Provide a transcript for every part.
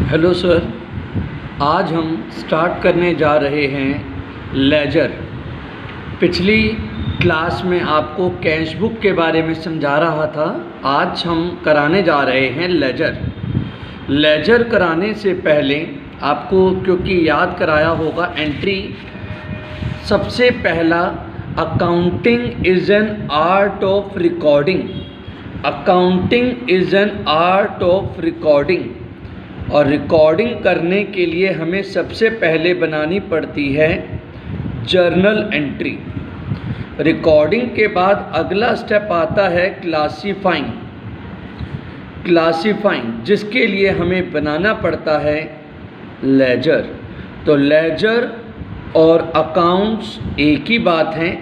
Hello sir, आज हम start करने जा रहे हैं लेजर। पिछली क्लास में आपको कैश बुक के बारे में समझा रहा था। आज हम कराने जा रहे हैं लेजर। लेजर कराने से पहले आपको क्योंकि याद कराया होगा एंट्री, सबसे पहला accounting is an art of recording. Accounting is an art of recording, और रिकॉर्डिंग करने के लिए हमें सबसे पहले बनानी पड़ती है जर्नल एंट्री। रिकॉर्डिंग के बाद अगला स्टेप आता है क्लासीफाइंग। जिसके लिए हमें बनाना पड़ता है लेजर। तो लेजर और अकाउंट्स एक ही बात हैं।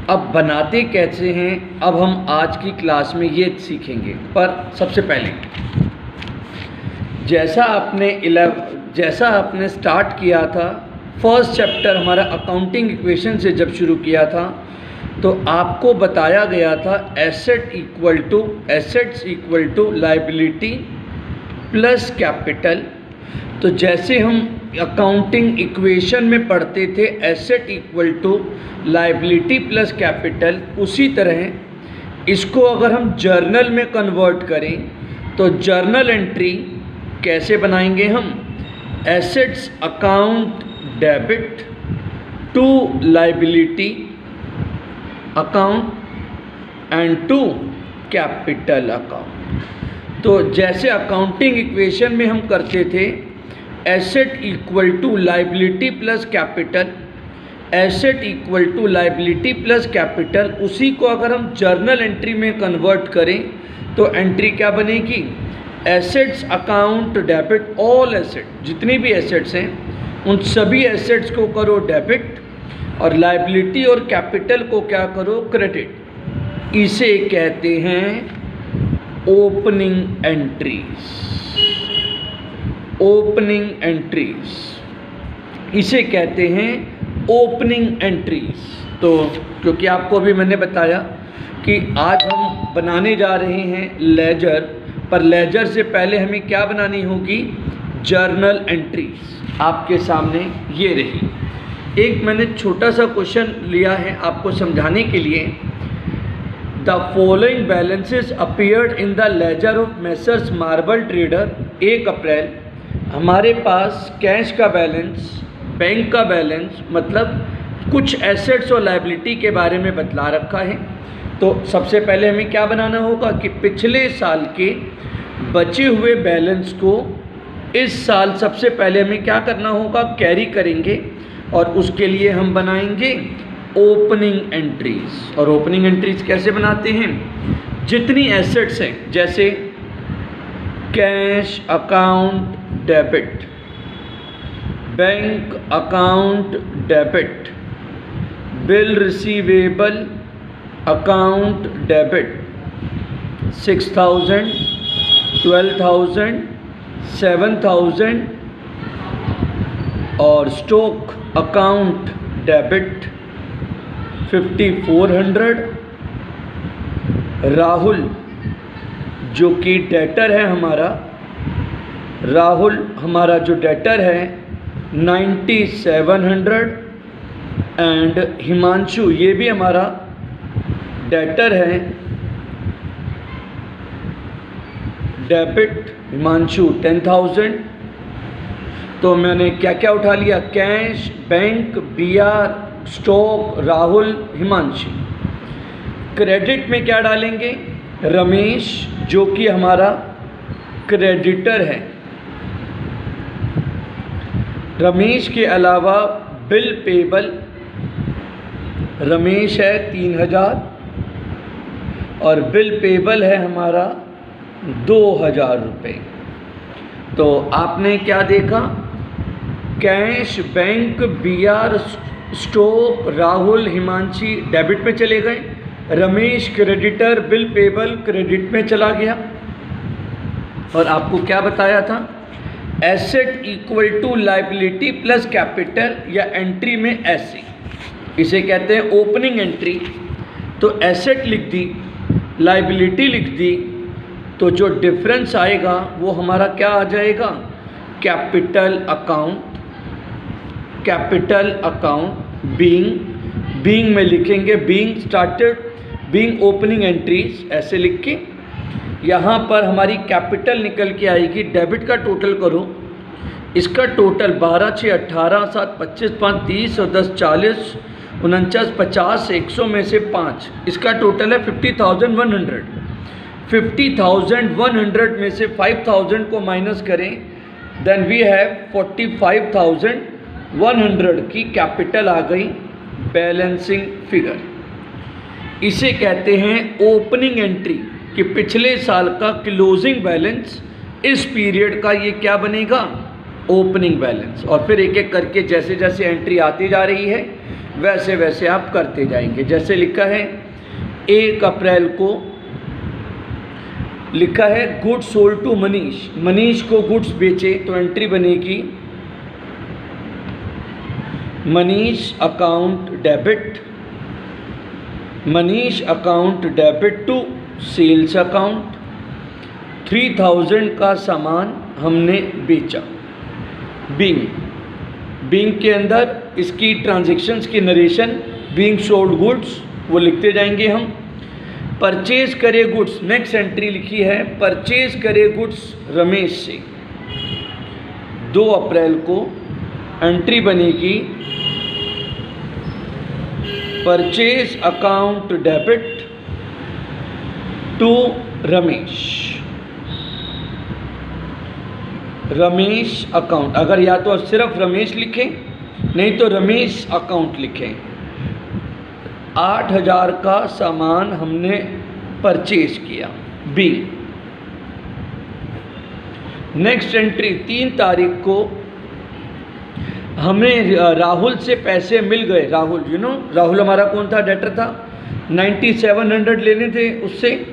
अब बनाते कैसे हैं, अब हम आज की क्लास में ये सीखेंगे। पर सबसे पहले जैसा आपने स्टार्ट किया था, फर्स्ट चैप्टर हमारा अकाउंटिंग इक्वेशन से जब शुरू किया था, तो आपको बताया गया था assets equal to liability plus capital. तो जैसे हम अकाउंटिंग इक्वेशन में पढ़ते थे asset equal to liability plus capital, उसी तरह इसको अगर हम जर्नल में कन्वर्ट करें तो जर्नल एंट्री कैसे बनाएंगे हम? Assets account debit to liability account and to capital account. तो जैसे अकाउंटिंग इक्वेशन में हम करते थे asset equal to liability plus capital, asset equal to liability plus capital, उसी को अगर हम जर्नल एंट्री में कन्वर्ट करें तो एंट्री क्या बनेगी? Assets account debit all asset, जितनी भी एसेट्स हैं उन सभी एसेट्स को करो डेबिट, और लायबिलिटी और कैपिटल को क्या करो? क्रेडिट। इसे कहते हैं ओपनिंग एंट्रीज। इसे कहते हैं ओपनिंग एंट्रीज। तो क्योंकि आपको अभी मैंने बताया कि आज हम बनाने जा रहे हैं लेजर, पर लेजर से पहले हमें क्या बनानी होगी? Journal entries. आपके सामने ये रही। एक मैंने छोटा सा क्वेश्चन लिया है आपको समझाने के लिए। The following balances appeared in the laser of messrs marble trader 1 अप्रैल। हमारे पास कैश का बैलेंस, बैंक का बैलेंस, मतलब कुछ एसेट्स और लायबिलिटी के बारे में बतला रखा है। तो सबसे पहले हमें क्या बनाना होगा कि पिछले साल के बचे हुए बैलेंस को इस साल सबसे पहले हमें क्या करना होगा? कैरी करेंगे, और उसके लिए हम बनाएंगे ओपनिंग एंट्रीज। और ओपनिंग एंट्रीज कैसे बनाते हैं? जितनी एसेट्स हैं, जैसे cash account debit, bank account debit, bill receivable account debit 6000, 12,000, 7,000, और स्टॉक अकाउंट डेबिट 5400। राहुल जो कि डेटर है हमारा जो डेटर है 9700, एंड हिमांशु ये भी हमारा डेटर है डेबिट, हिमांशु 10,000। तो मैंने क्या क्या उठा लिया? Cash, bank, BR, stock, Rahul, Himanshu. Credit में क्या डालेंगे? रमेश जो कि हमारा क्रेडिटर है। रमेश के अलावा बिल पेबल, रमेश है 3000, और बिल पेबल है हमारा 2000 रुपये। तो आपने क्या देखा? Cash, bank, BR, stock, Rahul, Himanshi debit में चले गए, Ramesh creditor, bill payable credit में चला गया। और आपको क्या बताया था? Asset equal to liability plus capital, या एंट्री में ऐसे, इसे कहते हैं ओपनिंग एंट्री। तो एसेट लिख दी, लायबिलिटी लिख दी, तो जो डिफरेंस आएगा वो हमारा क्या आ जाएगा? कैपिटल अकाउंट बीइंग में लिखेंगे बीइंग ओपनिंग एंट्रीज ऐसे लिख के यहाँ पर हमारी कैपिटल निकल के आएगी। डेबिट का टोटल करो, इसका टोटल 12 6 18 7 25 5 30 और 10 40 49 50 100 में से 5, इसका टोटल है 50,100। 50,100 में से 5,000 को माइनस करें, देन वी हैव 45,100 की कैपिटल आ गई, बैलेंसिंग फिगर। इसे कहते हैं ओपनिंग एंट्री कि पिछले साल का क्लोजिंग बैलेंस इस पीरियड का ये क्या बनेगा, ओपनिंग बैलेंस। और फिर एक एक करके जैसे जैसे एंट्री आती जा रही है वैसे वैसे आप करते जाएंगे। जैसे लिखा है 1 अप्रैल को लिखा है गुड्स सोल्ड टू मनीष को गुड्स बेचे, तो एंट्री बनेगी Manish account debit to sales account. 3,000 का सामान हमने बेचा। बीइंग के अंदर इसकी ट्रांजैक्शंस की नरेशन बीइंग सोल्ड गुड्स वो लिखते जाएंगे हम। परचेज करे गुड्स, नेक्स्ट एंट्री लिखी है परचेज करे गुड्स रमेश से। 2 अप्रैल को एंट्री बनेगी purchase account debit to Ramesh account. अगर या तो सिर्फ रमेश लिखें, नहीं तो रमेश अकाउंट लिखें। 8,000 का सामान हमने परचेज किया। बी नेक्स्ट एंट्री 3 तारीख को हमें राहुल से पैसे मिल गए। राहुल हमारा कौन था, डेटर था। 9700 लेने थे उससे।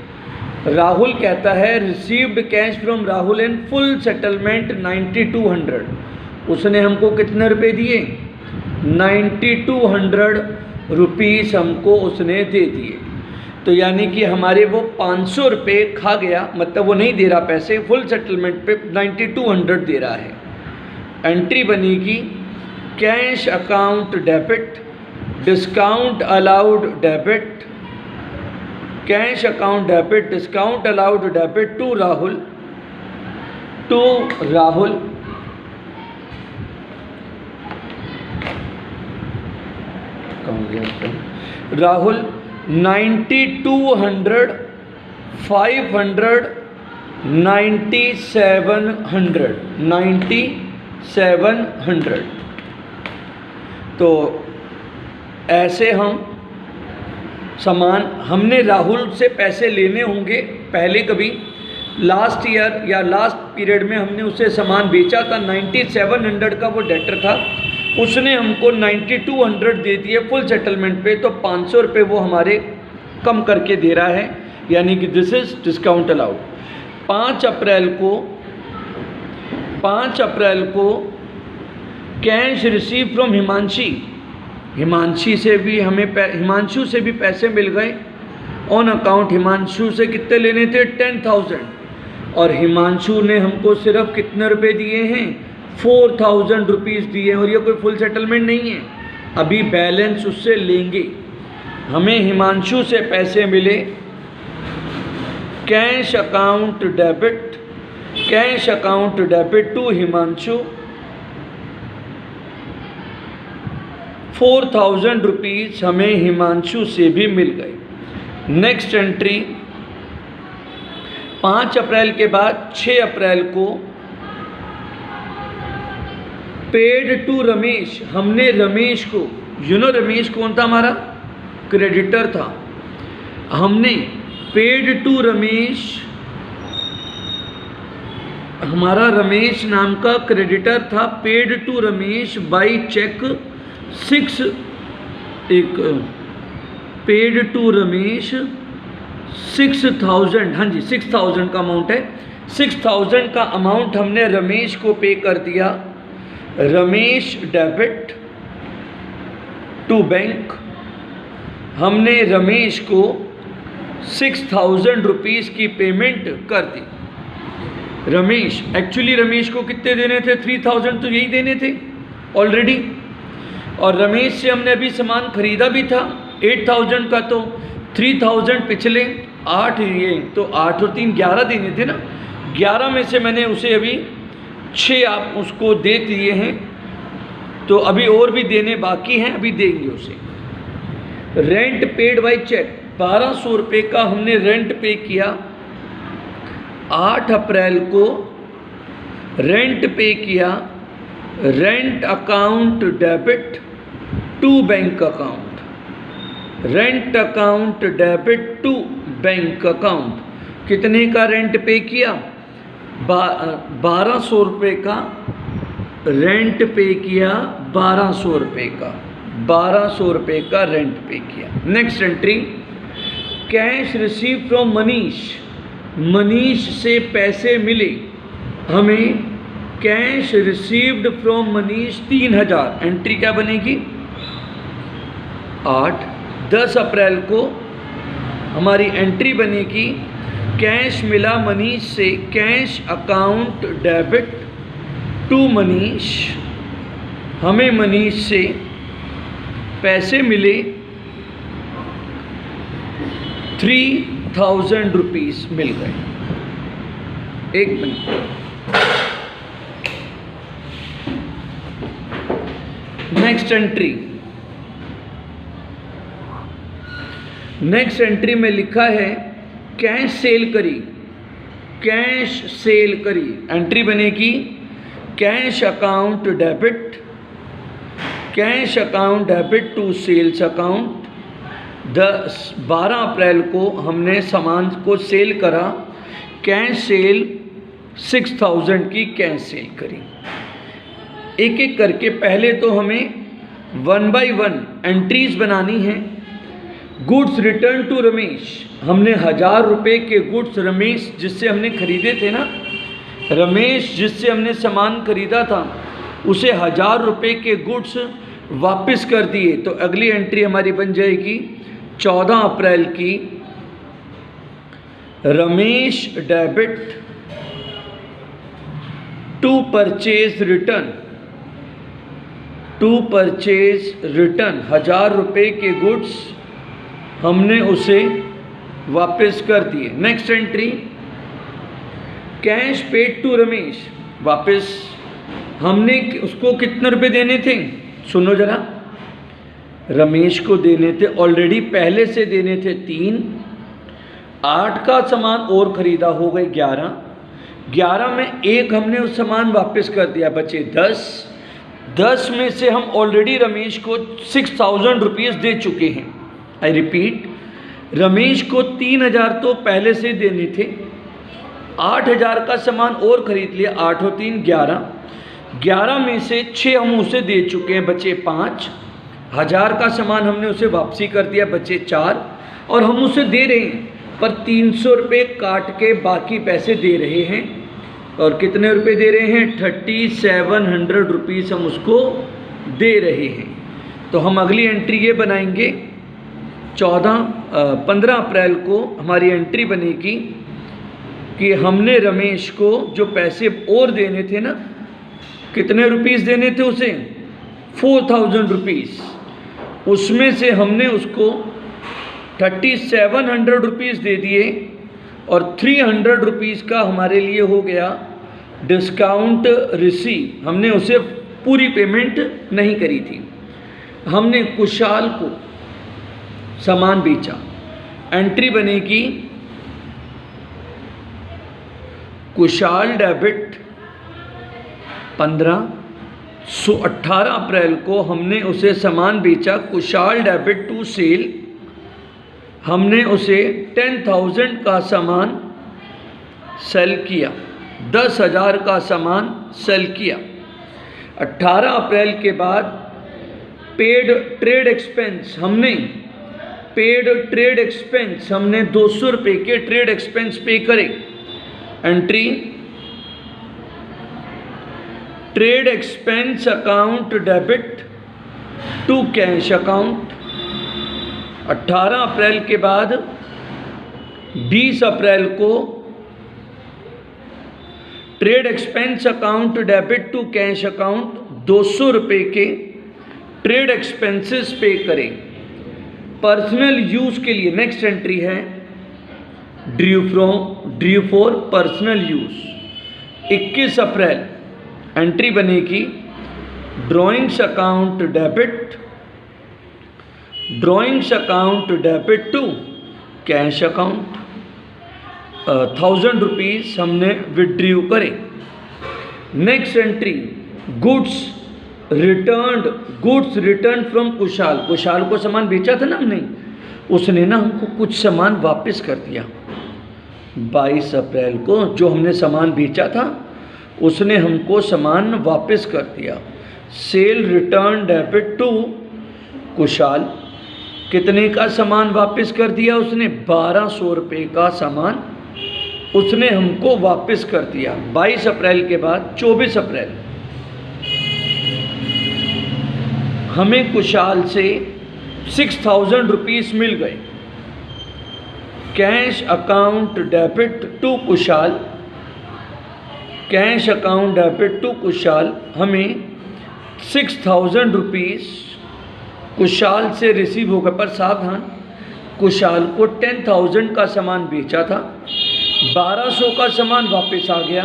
राहुल कहता है received cash from Rahul in full settlement 9200। उसने हमको कितने रुपए दिए, 9200 रुपीज़ हमको उसने दे दिए। तो यानी कि हमारे वो 500 रुपये खा गया, मतलब वो नहीं दे रहा पैसे, फुल सेटलमेंट पे 9200 दे रहा है। एंट्री बनेगी cash account debit, discount allowed debit, cash account debit, discount allowed debit to Rahul Rahul 9200 500 9700। तो ऐसे हम सामान हमने राहुल से पैसे लेने होंगे पहले कभी, लास्ट ईयर या लास्ट पीरियड में हमने उसे सामान बेचा था। 9700 का वो डेटर था, उसने हमको 9200 दे दिए फुल सेटलमेंट पे, तो 500 रुपये वो हमारे कम करके दे रहा है, यानी कि दिस इज डिस्काउंट अलाउड। 5 अप्रैल को कैश रिसीव फ्रॉम हिमांशी से भी हमें हिमांशु से भी पैसे मिल गए ऑन अकाउंट। हिमांशु से कितने लेने थे, 10,000, और हिमांशु ने हमको सिर्फ कितने रुपए दिए हैं, 4,000 रुपीज़ दिए हैं। और ये कोई फुल सेटलमेंट नहीं है, अभी बैलेंस उससे लेंगे। हमें हिमांशु से पैसे मिले cash account debit to Himanshu 4,000 rupees हमें हिमांशु से भी मिल गए। नेक्स्ट एंट्री 5 अप्रैल के बाद 6 अप्रैल को पेड टू रमेश, हमने रमेश को, रमेश कौन था, हमारा क्रेडिटर था, हमने पेड टू रमेश, हमारा रमेश नाम का क्रेडिटर था, paid to Ramesh by cheque 6,000, हाँ जी 6,000 का अमाउंट है। 6,000 का अमाउंट हमने रमेश को पे कर दिया। रमेश डेबिट टू बैंक, हमने रमेश को 6,000 रुपीज़ की पेमेंट कर दी। रमेश, एक्चुअली रमेश को कितने देने थे? 3000 तो यही देने थे ऑलरेडी, और रमेश से हमने अभी सामान खरीदा भी था 8000 का, तो 3000 पिछले 8 ये तो 8 और 3 11 देने थे ना। 11 में से मैंने उसे अभी 6 आप उसको दे दिए हैं, तो अभी और भी देने बाकी हैं, अभी देंगे उसे। रेंट पेड बाय चेक, 1200 रुपये का हमने रेंट पे किया 8 अप्रैल को, रेंट पे किया, rent account debit to bank account, rent account debit to bank account. कितने का रेंट पे किया? 1200 रुपये का रेंट पे किया, 1200 रुपये का, 1200 रुपये का रेंट पे किया। Next entry, cash receive from Manish, Manish से पैसे मिले हमें, cash received from Manish 3000। Entry क्या बनेगी? 8। 10 अप्रैल को हमारी एंट्री बनेगी, कैश मिला मनीष से, cash account debit to Manish, हमें मनीष से पैसे मिले 3000 रुपीज़ मिल गए। 1 minute, next entry, next entry में लिखा है कैश सेल करी, कैश सेल करी। एंट्री बनेगी cash account debit, cash account debit to sales account. 12 April को हमने सामान को सेल करा, कैश सेल 6000 की कैश सेल करी। एक एक करके पहले तो हमें 1 बाय 1 एंट्रीज बनानी है। गुड्स रिटर्न टू रमेश, हमने 1000 रुपये के गुड्स, रमेश जिससे हमने खरीदे थे ना, रमेश जिससे हमने सामान खरीदा था उसे 1000 रुपये के गुड्स वापस कर दिए। तो अगली एंट्री हमारी बन जाएगी 14 अप्रैल की, Ramesh debit to purchase return, to purchase return, 1000 रुपये के गुड्स हमने उसे वापस कर दिए। Next entry, cash paid to Ramesh, वापस हमने उसको कितने रुपए देने थे? सुनो जरा, रमेश को देने थे ऑलरेडी, पहले से देने थे 3, 8 का सामान और ख़रीदा, हो गए 11, 11 में 1 हमने उस सामान वापस कर दिया, बचे 10, 10 में से हम ऑलरेडी रमेश को 6000 रुपीज़ दे चुके हैं। आई रिपीट, रमेश को 3000 तो पहले से देने थे, 8000 का सामान और ख़रीद लिया, 8 और 3 11, 11 में से 6 हम उसे दे चुके हैं, बचे 5, 1000 का सामान हमने उसे वापसी कर दिया, बचे 4, और हम उसे दे रहे हैं पर 300 रुपये काट के बाकी पैसे दे रहे हैं। और कितने रुपए दे रहे हैं? 3700 रुपीज़ हम उसको दे रहे हैं। तो हम अगली एंट्री ये बनाएंगे 15 अप्रैल को हमारी एंट्री बनेगी कि हमने रमेश को जो पैसे और देने थे ना, कितने रुपीज़ देने थे उसे? 4000 रुपीज़, उसमें से हमने उसको 3700 रुपीज़ दे दिए, और 300 रुपीज़ का हमारे लिए हो गया डिस्काउंट रिसीव। हमने उसे पूरी पेमेंट नहीं करी थी, हमने कुशाल को सामान बेचा। एंट्री बनेगी कुशाल डेबिट 15, 18 अप्रैल को हमने उसे सामान बेचा, कुशाल डेबिट टू सेल, हमने उसे 10,000 का सामान सेल किया, 10,000 का सामान सेल किया। 18 अप्रैल के बाद पेड ट्रेड एक्सपेंस, हमने पेड ट्रेड एक्सपेंस, हमने 200 रुपये के ट्रेड एक्सपेंस पे करे। Entry trade expense account debit to cash account. 18 April के बाद 20 अप्रैल को trade expense account debit to cash account, 200 रुपये के ट्रेड एक्सपेंसेस पे करें पर्सनल यूज़ के लिए। नेक्स्ट एंट्री है due for personal use. 21 April entry बनेगी drawings account debit to cash account, 1000 rupees हमने विड्रॉ करे। Next entry goods return from Kushal. Kushal को सामान बेचा था ना हमने, उसने ना हमको कुछ सामान वापस कर दिया। 22 अप्रैल को जो हमने सामान बेचा था उसने हमको सामान वापस कर दिया। Sale return debit to Kushal, कितने का सामान वापस कर दिया उसने? 1200 रुपये का सामान उसने हमको वापस कर दिया। 22 अप्रैल के बाद 24 अप्रैल हमें कुशाल से 6000 रुपीज़ मिल गए। Cash account debit to Kushal, cash account debit to Kushal, हमें 6000 रुपीज़ कुशाल से रिसीव हो गए। पर सावधान, कुशाल को 10,000 का सामान बेचा था, 1200 का सामान वापस आ गया।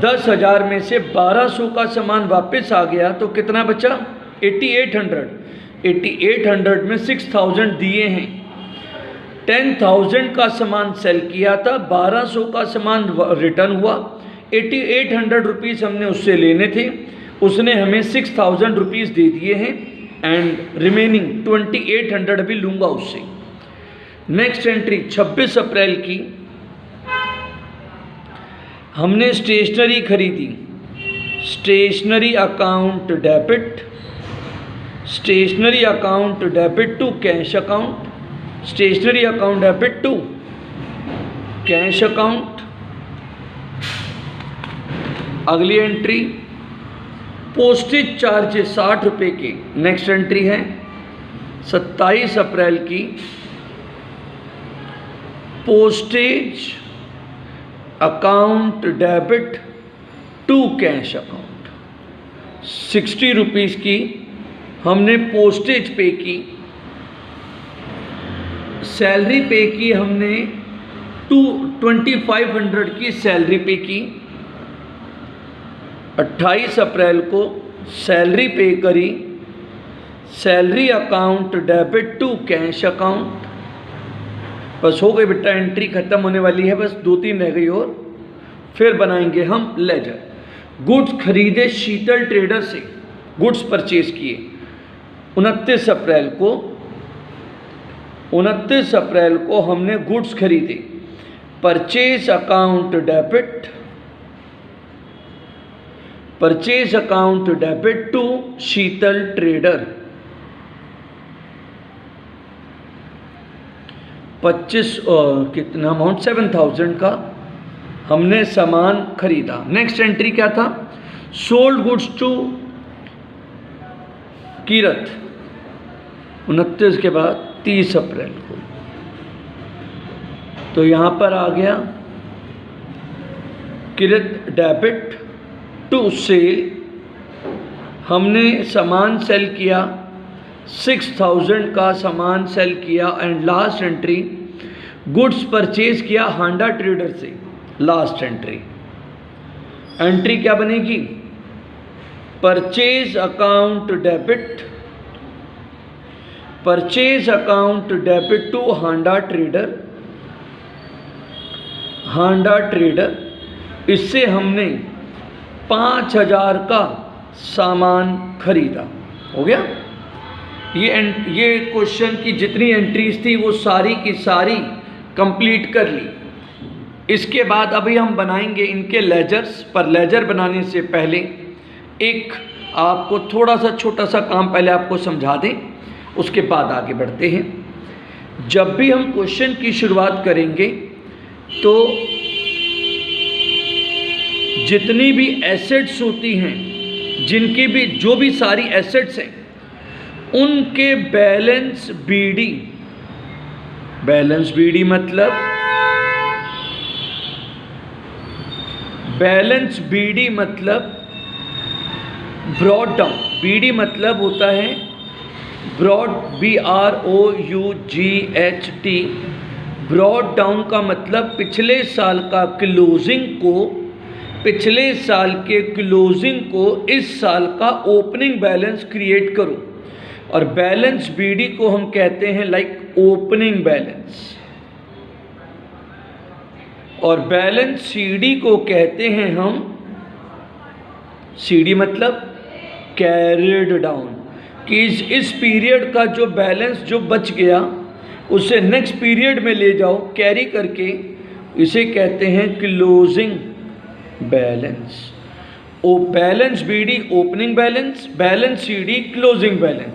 10,000 में से 1200 का सामान वापस आ गया तो कितना बचा? 8800 में 6000 दिए हैं। 10,000 का सामान सेल किया था, 1200 का सामान रिटर्न हुआ, 8800 रुपीज़ हमने उससे लेने थे, उसने हमें 6000 रुपीज़ दे दिए हैं एंड रिमेनिंग 2800 भी लूँगा उससे। नेक्स्ट एंट्री 26 अप्रैल की हमने स्टेशनरी खरीदी। Stationery account debit to cash account, stationery account debit to cash account. अगली एंट्री पोस्टेज चार्जेस 60 रुपये के। नेक्स्ट एंट्री है 27 अप्रैल की postage account debit to cash account, 60 rupees की हमने पोस्टेज पे की। सैलरी पे की हमने 2500 की सैलरी पे की। 28 अप्रैल को सैलरी पे करी। Salary account debit to cash account. बस हो गई बेटा, एंट्री ख़त्म होने वाली है, बस 2-3 रह गई और फिर बनाएंगे हम लेजर। गुड्स खरीदे शीतल ट्रेडर से, गुड्स परचेज किए 29 अप्रैल को हमने गुड्स खरीदे। Purchase account debit to Sheetal trader, 25 कितना अमाउंट 7000 का हमने सामान खरीदा। नेक्स्ट एंट्री क्या था? सोल्ड गुड्स टू कीरत 29 के बाद 30 अप्रैल को। तो यहाँ पर आ गया कीरत डेबिट टू सेल, हमने सामान सेल किया, 6000 का सामान सेल किया। And last entry goods purchase किया हांडा ट्रेडर से। लास्ट एंट्री क्या बनेगी? Purchase account debit to Handa trader. इससे हमने 5000 का सामान खरीदा। हो गया। ये क्वेश्चन की जितनी एंट्रीज थी वो सारी की सारी कंप्लीट कर ली। इसके बाद अभी हम बनाएंगे इनके लेजर्स। पर लेजर बनाने से पहले एक आपको थोड़ा सा छोटा सा काम पहले आपको समझा दें, उसके बाद आगे बढ़ते हैं। जब भी हम क्वेश्चन की शुरुआत करेंगे तो जितनी भी एसेट्स होती हैं, जिनकी भी जो भी सारी एसेट्स हैं, उनके बैलेंस बीडी मतलब बैलेंस बीडी मतलब ब्रॉड डाउन, बीडी मतलब होता है ब्रॉड, BROUGHT। ब्रॉड डाउन का मतलब पिछले साल का क्लोजिंग को, पिछले साल के क्लोजिंग को इस साल का ओपनिंग बैलेंस क्रिएट करो। और बैलेंस बीडी को हम कहते हैं लाइक ओपनिंग बैलेंस, और बैलेंस सीडी को कहते हैं हम, सीडी मतलब कैरिड डाउन, कि इस पीरियड का जो बैलेंस जो बच गया उसे नेक्स्ट पीरियड में ले जाओ कैरी करके, इसे कहते हैं क्लोजिंग बैलेंस। ओ balance BD opening balance, balance CD closing balance.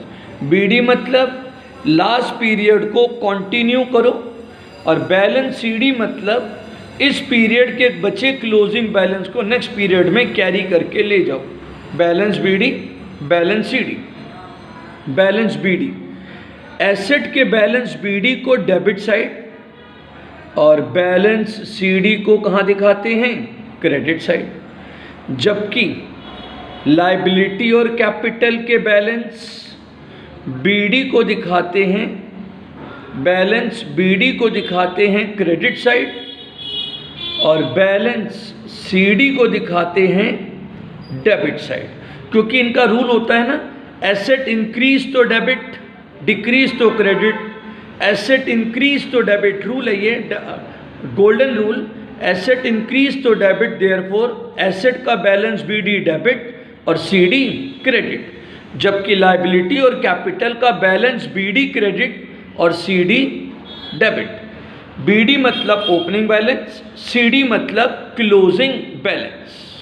BD मतलब लास्ट पीरियड को कंटिन्यू करो, और बैलेंस सीडी मतलब इस पीरियड के बचे क्लोजिंग बैलेंस को नेक्स्ट पीरियड में कैरी करके ले जाओ। Balance BD, balance CD. Balance BD, asset के बैलेंस बीडी को डेबिट साइड, और बैलेंस सीडी को कहाँ दिखाते हैं, क्रेडिट साइड। जबकि लायबिलिटी और कैपिटल के बैलेंस बीडी को दिखाते हैं, बैलेंस बीडी को दिखाते हैं क्रेडिट साइड, और बैलेंस सीडी को दिखाते हैं डेबिट साइड। क्योंकि इनका रूल होता है ना, एसेट इंक्रीज तो डेबिट, डिक्रीज तो क्रेडिट, एसेट इंक्रीज तो डेबिट। रूल है ये, गोल्डन रूल, एसेट इंक्रीज तो डेबिट, देयरफॉर एसेट का बैलेंस बीडी डेबिट और सीडी क्रेडिट। जबकि लायबिलिटी और कैपिटल का बैलेंस बीडी क्रेडिट और सीडी डेबिट। बीडी मतलब ओपनिंग बैलेंस, सीडी मतलब क्लोजिंग बैलेंस।